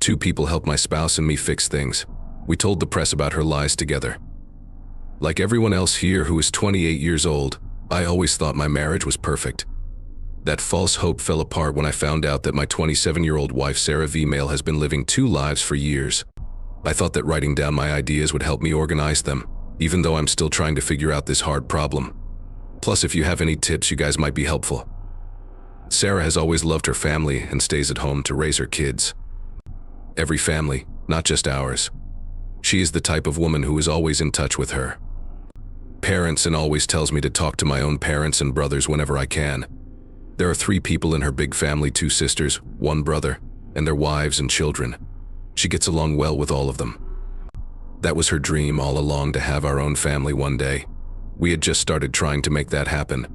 Two people helped my spouse and me fix things. We told the press about her lies together. Like everyone else here who is 28 years old, I always thought my marriage was perfect. That false hope fell apart when I found out that my 27-year-old wife Sarah V. has been living two lives for years. I thought that writing down my ideas would help me organize them, even though I'm still trying to figure out this hard problem. Plus, if you have any tips, you guys might be helpful. Sarah has always loved her family and stays at home to raise her kids. Every family, not just ours. She is the type of woman who is always in touch with her parents and always tells me to talk to my own parents and brothers whenever I can. There are 3 people in her big family, 2 sisters, 1 brother, and their wives and children. She gets along well with all of them. That was her dream all along, to have our own family one day. We had just started trying to make that happen.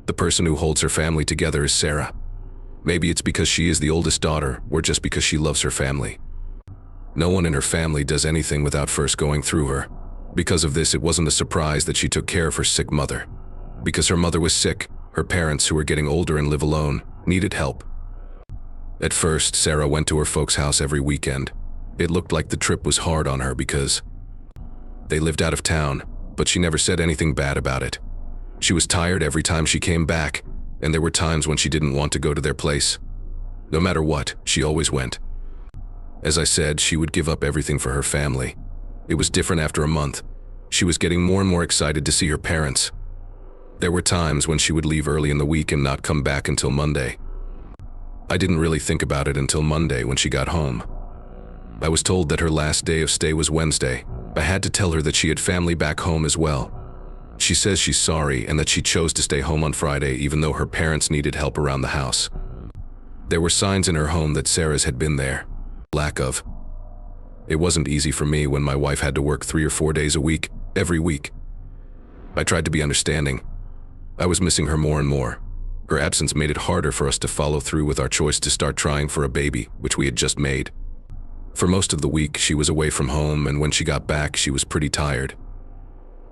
The person who holds her family together is Sarah. Maybe it's because she is the oldest daughter, or just because she loves her family. No one in her family does anything without first going through her. Because of this, it wasn't a surprise that she took care of her sick mother. Because her mother was sick, her parents, who were getting older and live alone, needed help. At first, Sarah went to her folks' house every weekend. It looked like the trip was hard on her because they lived out of town, but she never said anything bad about it. She was tired every time she came back, and there were times when she didn't want to go to their place. No matter what, she always went. As I said, she would give up everything for her family. It was different after a month. She was getting more and more excited to see her parents. There were times when she would leave early in the week and not come back until Monday. I didn't really think about it until Monday when she got home. I was told that her last day of stay was Wednesday. I had to tell her that she had family back home as well. She says she's sorry and that she chose to stay home on Friday even though her parents needed help around the house. There were signs in her home that Sarah's had been there. Lack of. It wasn't easy for me when my wife had to work 3 or 4 days a week, every week. I tried to be understanding. I was missing her more and more. Her absence made it harder for us to follow through with our choice to start trying for a baby, which we had just made. For most of the week, she was away from home, and when she got back, she was pretty tired.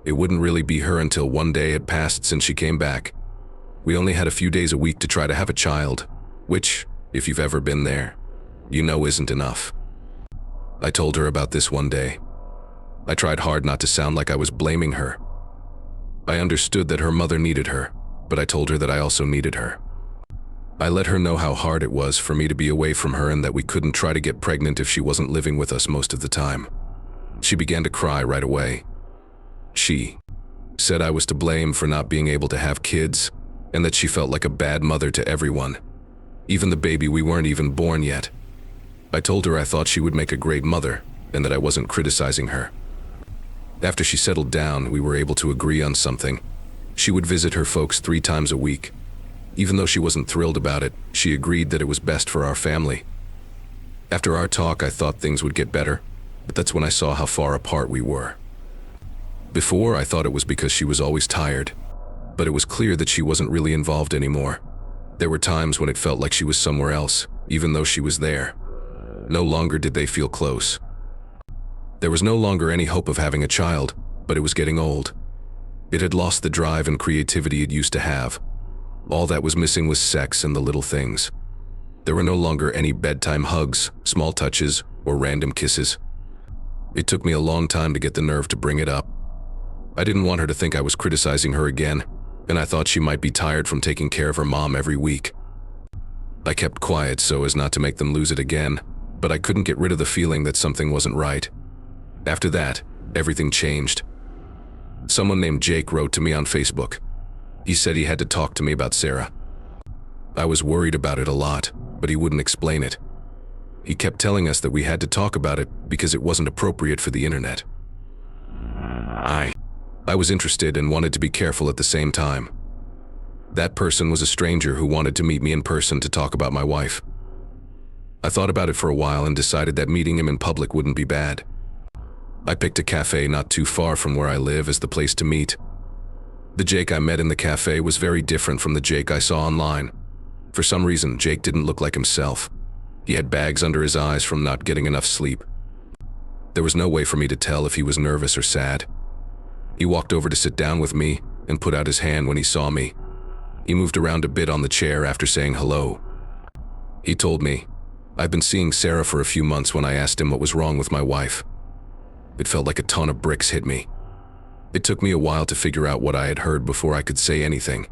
It wouldn't really be her until one day had passed since she came back. We only had a few days a week to try to have a child, which, if you've ever been there, you know isn't enough. I told her about this one day. I tried hard not to sound like I was blaming her. I understood that her mother needed her, but I told her that I also needed her. I let her know how hard it was for me to be away from her and that we couldn't try to get pregnant if she wasn't living with us most of the time. She began to cry right away. She said I was to blame for not being able to have kids, and that she felt like a bad mother to everyone. Even the baby we weren't even born yet. I told her I thought she would make a great mother, and that I wasn't criticizing her. After she settled down, we were able to agree on something. She would visit her folks 3 times a week. Even though she wasn't thrilled about it, she agreed that it was best for our family. After our talk, I thought things would get better, but that's when I saw how far apart we were. Before, I thought it was because she was always tired, but it was clear that she wasn't really involved anymore. There were times when it felt like she was somewhere else, even though she was there. No longer did they feel close. There was no longer any hope of having a child, but it was getting old. It had lost the drive and creativity it used to have. All that was missing was sex and the little things. There were no longer any bedtime hugs, small touches, or random kisses. It took me a long time to get the nerve to bring it up. I didn't want her to think I was criticizing her again, and I thought she might be tired from taking care of her mom every week. I kept quiet so as not to make them lose it again, but I couldn't get rid of the feeling that something wasn't right. After that, everything changed. Someone named Jake wrote to me on Facebook. He said he had to talk to me about Sarah. I was worried about it a lot, but he wouldn't explain it. He kept telling us that we had to talk about it because it wasn't appropriate for the internet. I was interested and wanted to be careful at the same time. That person was a stranger who wanted to meet me in person to talk about my wife. I thought about it for a while and decided that meeting him in public wouldn't be bad. I picked a cafe not too far from where I live as the place to meet. The Jake I met in the cafe was very different from the Jake I saw online. For some reason, Jake didn't look like himself. He had bags under his eyes from not getting enough sleep. There was no way for me to tell if he was nervous or sad. He walked over to sit down with me and put out his hand when he saw me. He moved around a bit on the chair after saying hello. He told me, I've been seeing Sarah for a few months when I asked him what was wrong with my wife. It felt like a ton of bricks hit me. It took me a while to figure out what I had heard before I could say anything.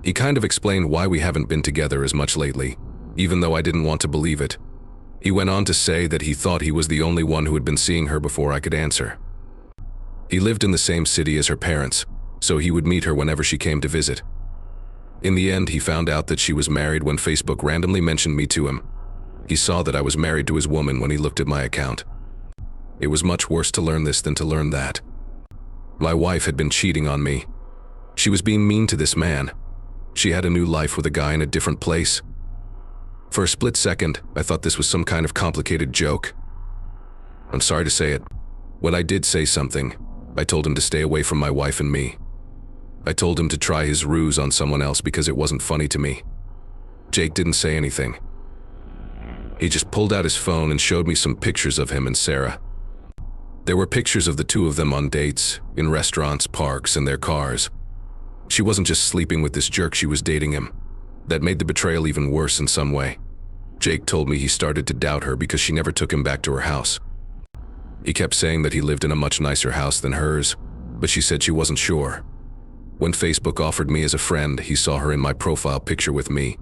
He kind of explained why we haven't been together as much lately, even though I didn't want to believe it. He went on to say that he thought he was the only one who had been seeing her before I could answer. He lived in the same city as her parents, so he would meet her whenever she came to visit. In the end, he found out that she was married when Facebook randomly mentioned me to him. He saw that I was married to his woman when he looked at my account. It was much worse to learn this than to learn that. My wife had been cheating on me. She was being mean to this man. She had a new life with a guy in a different place. For a split second, I thought this was some kind of complicated joke. I'm sorry to say it. When I did say something, I told him to stay away from my wife and me. I told him to try his ruse on someone else because it wasn't funny to me. Jake didn't say anything. He just pulled out his phone and showed me some pictures of him and Sarah. There were pictures of the two of them on dates, in restaurants, parks, and their cars. She wasn't just sleeping with this jerk, she was dating him. That made the betrayal even worse in some way. Jake told me he started to doubt her because she never took him back to her house. He kept saying that he lived in a much nicer house than hers, but she said she wasn't sure. When Facebook offered me as a friend, he saw her in my profile picture with me.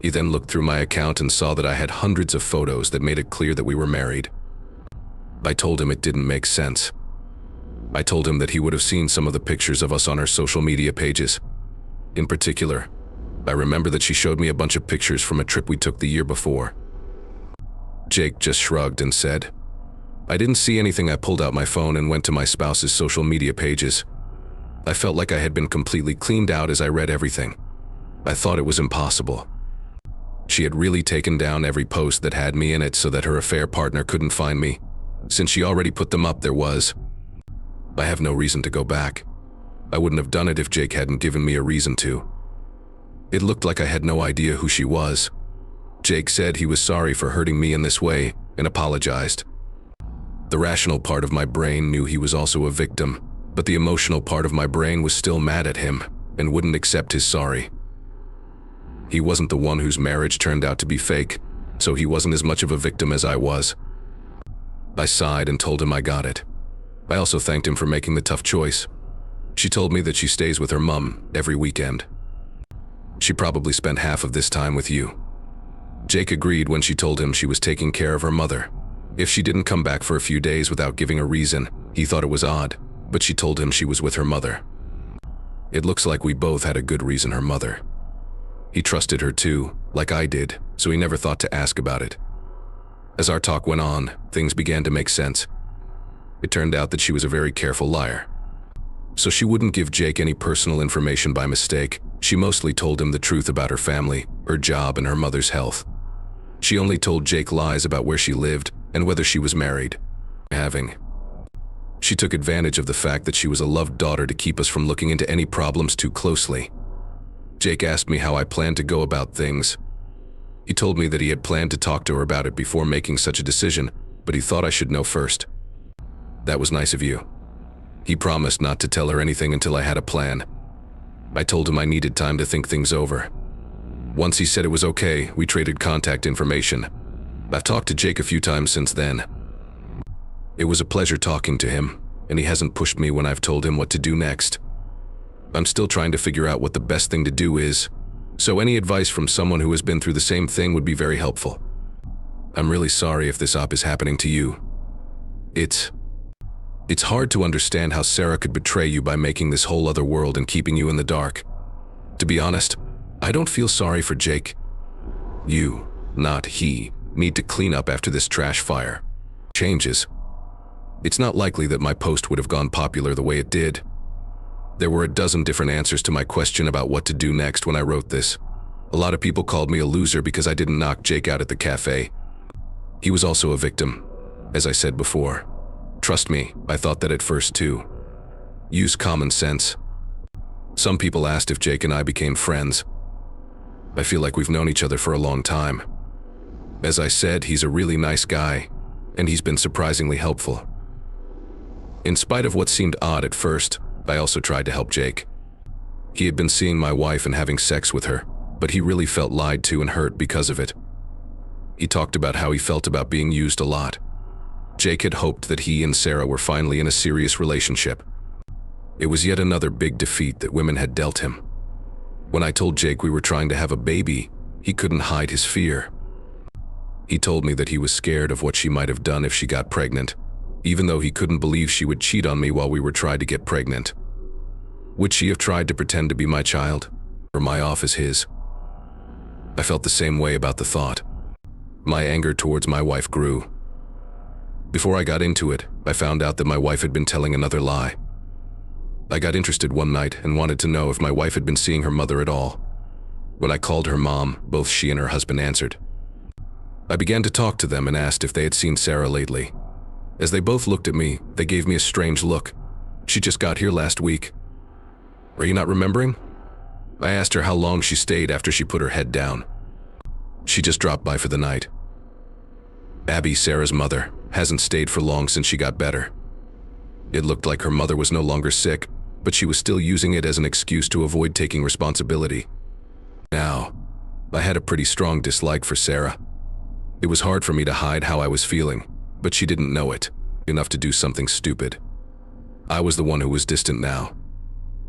He then looked through my account and saw that I had hundreds of photos that made it clear that we were married. I told him it didn't make sense. I told him that he would have seen some of the pictures of us on our social media pages. In particular, I remember that she showed me a bunch of pictures from a trip we took the year before. Jake just shrugged and said, "I didn't see anything." I pulled out my phone and went to my spouse's social media pages. I felt like I had been completely cleaned out as I read everything. I thought it was impossible. She had really taken down every post that had me in it so that her affair partner couldn't find me. Since she already put them up, I have no reason to go back. I wouldn't have done it if Jake hadn't given me a reason to. It looked like I had no idea who she was. Jake said he was sorry for hurting me in this way and apologized. The rational part of my brain knew he was also a victim, but the emotional part of my brain was still mad at him and wouldn't accept his sorry. He wasn't the one whose marriage turned out to be fake, so he wasn't as much of a victim as I was. I sighed and told him I got it. I also thanked him for making the tough choice. She told me that she stays with her mom every weekend. She probably spent half of this time with you. Jake agreed when she told him she was taking care of her mother. If she didn't come back for a few days without giving a reason, he thought it was odd, but she told him she was with her mother. It looks like we both had a good reason, her mother. He trusted her too, like I did, so he never thought to ask about it. As our talk went on, things began to make sense. It turned out that she was a very careful liar. So she wouldn't give Jake any personal information by mistake. She mostly told him the truth about her family, her job, and her mother's health. She only told Jake lies about where she lived and whether she was married. She took advantage of the fact that she was a loved daughter to keep us from looking into any problems too closely. Jake asked me how I planned to go about things. He told me that he had planned to talk to her about it before making such a decision, but he thought I should know first. That was nice of you. He promised not to tell her anything until I had a plan. I told him I needed time to think things over. Once he said it was okay, we traded contact information. I've talked to Jake a few times since then. It was a pleasure talking to him, and he hasn't pushed me when I've told him what to do next. I'm still trying to figure out what the best thing to do is, so any advice from someone who has been through the same thing would be very helpful. I'm really sorry if this op is happening to you. It's hard to understand how Sarah could betray you by making this whole other world and keeping you in the dark. To be honest, I don't feel sorry for Jake. You, not he, need to clean up after this trash fire. Changes. It's not likely that my post would have gone popular the way it did. There were a dozen different answers to my question about what to do next when I wrote this. A lot of people called me a loser because I didn't knock Jake out at the cafe. He was also a victim, as I said before. Trust me, I thought that at first too. Use common sense. Some people asked if Jake and I became friends. I feel like we've known each other for a long time. As I said, he's a really nice guy, and he's been surprisingly helpful. In spite of what seemed odd at first, I also tried to help Jake. He had been seeing my wife and having sex with her, but he really felt lied to and hurt because of it. He talked about how he felt about being used a lot. Jake had hoped that he and Sarah were finally in a serious relationship. It was yet another big defeat that women had dealt him. When I told Jake we were trying to have a baby, he couldn't hide his fear. He told me that he was scared of what she might have done if she got pregnant, even though he couldn't believe she would cheat on me while we were trying to get pregnant. Would she have tried to pretend to be my child, or my off as his? I felt the same way about the thought. My anger towards my wife grew. Before I got into it, I found out that my wife had been telling another lie. I got interested one night and wanted to know if my wife had been seeing her mother at all. When I called her mom, both she and her husband answered. I began to talk to them and asked if they had seen Sarah lately. As they both looked at me, they gave me a strange look. She just got here last week. Are you not remembering? I asked her how long she stayed after she put her head down. She just dropped by for the night. Abby, Sarah's mother, hasn't stayed for long since she got better. It looked like her mother was no longer sick, but she was still using it as an excuse to avoid taking responsibility. Now, I had a pretty strong dislike for Sarah. It was hard for me to hide how I was feeling, but she didn't know it, enough to do something stupid. I was the one who was distant now.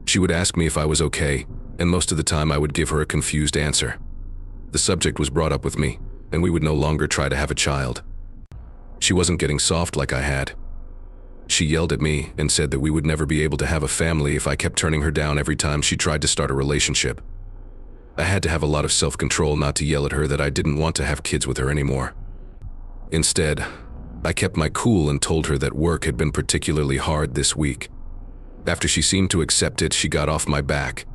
She would ask me if I was okay, and most of the time I would give her a confused answer. The subject was brought up with me, and we would no longer try to have a child. She wasn't getting soft like I had. She yelled at me and said that we would never be able to have a family if I kept turning her down every time she tried to start a relationship. I had to have a lot of self-control not to yell at her that I didn't want to have kids with her anymore. Instead, I kept my cool and told her that work had been particularly hard this week. After she seemed to accept it, she got off my back.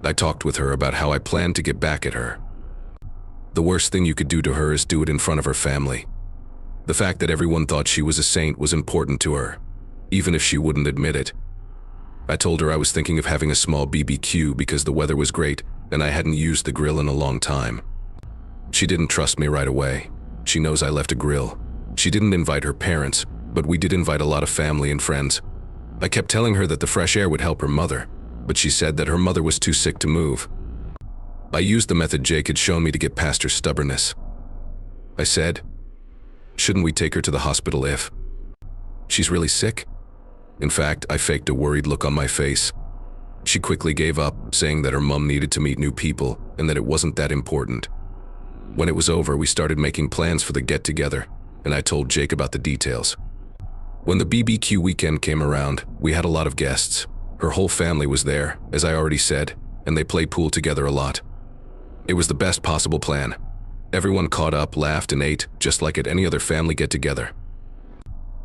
I talked with her about how I planned to get back at her. The worst thing you could do to her is do it in front of her family. The fact that everyone thought she was a saint was important to her, even if she wouldn't admit it. I told her I was thinking of having a small BBQ because the weather was great and I hadn't used the grill in a long time. She didn't trust me right away. She knows I left a grill. She didn't invite her parents, but we did invite a lot of family and friends. I kept telling her that the fresh air would help her mother, but she said that her mother was too sick to move. I used the method Jake had shown me to get past her stubbornness. I said, "Shouldn't we take her to the hospital if she's really sick?" In fact, I faked a worried look on my face. She quickly gave up, saying that her mom needed to meet new people and that it wasn't that important. When it was over, we started making plans for the get-together, and I told Jake about the details. When the BBQ weekend came around, we had a lot of guests. Her whole family was there, as I already said, and they played pool together a lot. It was the best possible plan. Everyone caught up, laughed, and ate, just like at any other family get-together.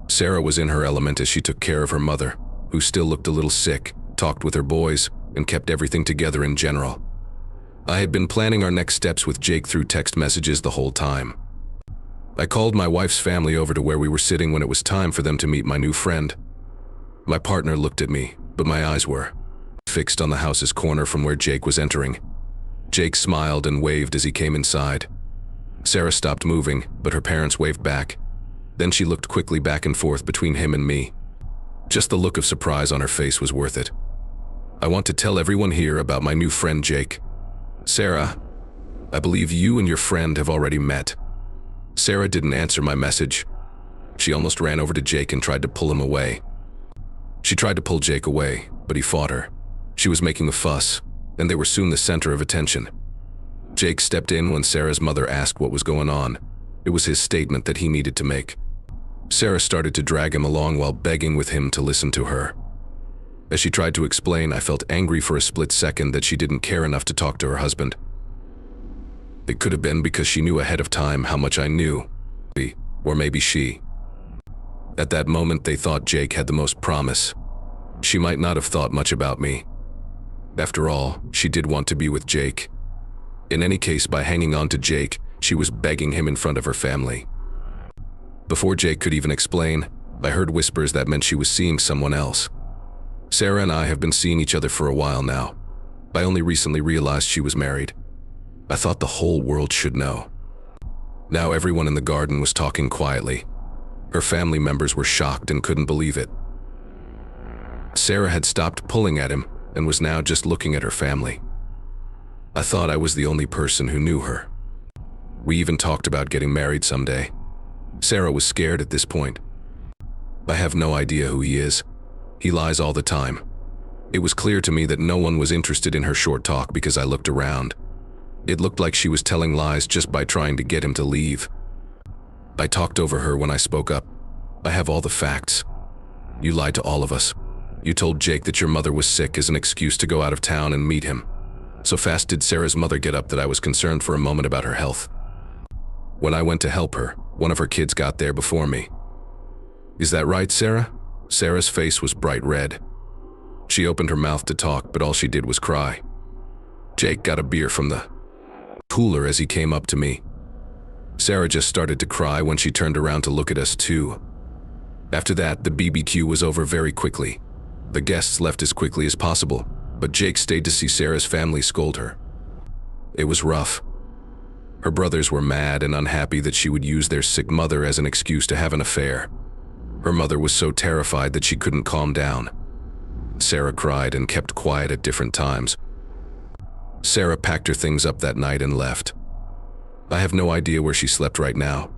Sarah was in her element as she took care of her mother, who still looked a little sick, talked with her boys, and kept everything together in general. I had been planning our next steps with Jake through text messages the whole time. I called my wife's family over to where we were sitting when it was time for them to meet my new friend. My partner looked at me, but my eyes were fixed on the house's corner from where Jake was entering. Jake smiled and waved as he came inside. Sarah stopped moving, but her parents waved back. Then she looked quickly back and forth between him and me. Just the look of surprise on her face was worth it. "I want to tell everyone here about my new friend Jake. Sarah, I believe you and your friend have already met." Sarah didn't answer my message. She almost ran over to Jake and tried to pull him away. She tried to pull Jake away, but he fought her. She was making a fuss, and they were soon the center of attention. Jake stepped in when Sarah's mother asked what was going on. It was his statement that he needed to make. Sarah started to drag him along while begging with him to listen to her. As she tried to explain, I felt angry for a split second that she didn't care enough to talk to her husband. It could have been because she knew ahead of time how much I knew. Or maybe she. At that moment, they thought Jake had the most promise. She might not have thought much about me. After all, she did want to be with Jake. In any case, by hanging on to Jake, she was begging him in front of her family. Before Jake could even explain, I heard whispers that meant she was seeing someone else. Sarah and I have been seeing each other for a while now. I only recently realized she was married. I thought the whole world should know. Now everyone in the garden was talking quietly. Her family members were shocked and couldn't believe it. Sarah had stopped pulling at him and was now just looking at her family. I thought I was the only person who knew her. We even talked about getting married someday. Sarah was scared at this point. I have no idea who he is. He lies all the time. It was clear to me that no one was interested in her short talk because I looked around. It looked like she was telling lies just by trying to get him to leave. I talked over her when I spoke up. I have all the facts. You lied to all of us. You told Jake that your mother was sick as an excuse to go out of town and meet him. So fast did Sarah's mother get up that I was concerned for a moment about her health. When I went to help her, one of her kids got there before me. Is that right, Sarah? Sarah's face was bright red. She opened her mouth to talk, but all she did was cry. Jake got a beer from the cooler as he came up to me. Sarah just started to cry when she turned around to look at us too. After that, the BBQ was over very quickly. The guests left as quickly as possible, but Jake stayed to see Sarah's family scold her. It was rough. Her brothers were mad and unhappy that she would use their sick mother as an excuse to have an affair. Her mother was so terrified that she couldn't calm down. Sarah cried and kept quiet at different times. Sarah packed her things up that night and left. I have no idea where she slept right now.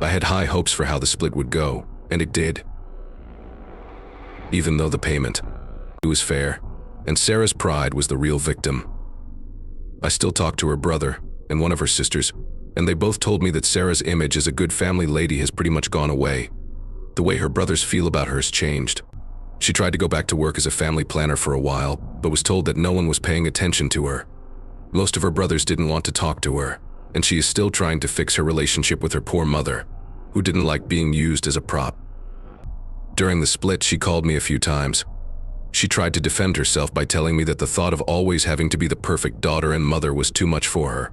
I had high hopes for how the split would go, and it did. Even though the payment was fair, and Sarah's pride was the real victim. I still talk to her brother and one of her sisters, and they both told me that Sarah's image as a good family lady has pretty much gone away. The way her brothers feel about her has changed. She tried to go back to work as a family planner for a while, but was told that no one was paying attention to her. Most of her brothers didn't want to talk to her, and she is still trying to fix her relationship with her poor mother, who didn't like being used as a prop. During the split, she called me a few times. She tried to defend herself by telling me that the thought of always having to be the perfect daughter and mother was too much for her.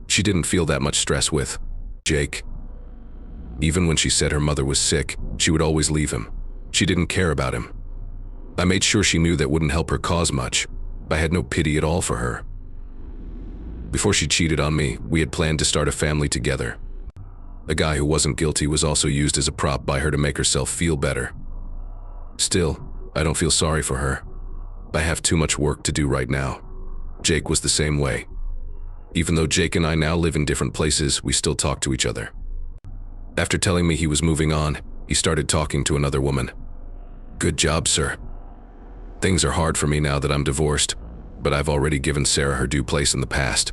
She didn't feel that much stress with Jake. Even when she said her mother was sick, she would always leave him. She didn't care about him. I made sure she knew that wouldn't help her cause much. I had no pity at all for her. Before she cheated on me, we had planned to start a family together. A guy who wasn't guilty was also used as a prop by her to make herself feel better. Still, I don't feel sorry for her. I have too much work to do right now. Jake was the same way. Even though Jake and I now live in different places, we still talk to each other. After telling me he was moving on, he started talking to another woman. Good job, sir. Things are hard for me now that I'm divorced, but I've already given Sarah her due place in the past.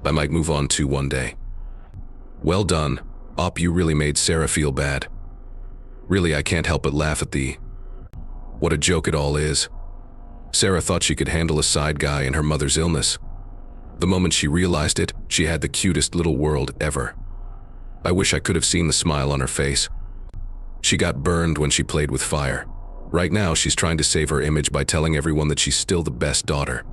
I might move on too one day. Well done, Op, you really made Sarah feel bad. Really, I can't help but laugh at what a joke it all is. Sarah thought she could handle a side guy in her mother's illness. The moment she realized it, she had the cutest little world ever. I wish I could have seen the smile on her face. She got burned when she played with fire. Right now, she's trying to save her image by telling everyone that she's still the best daughter.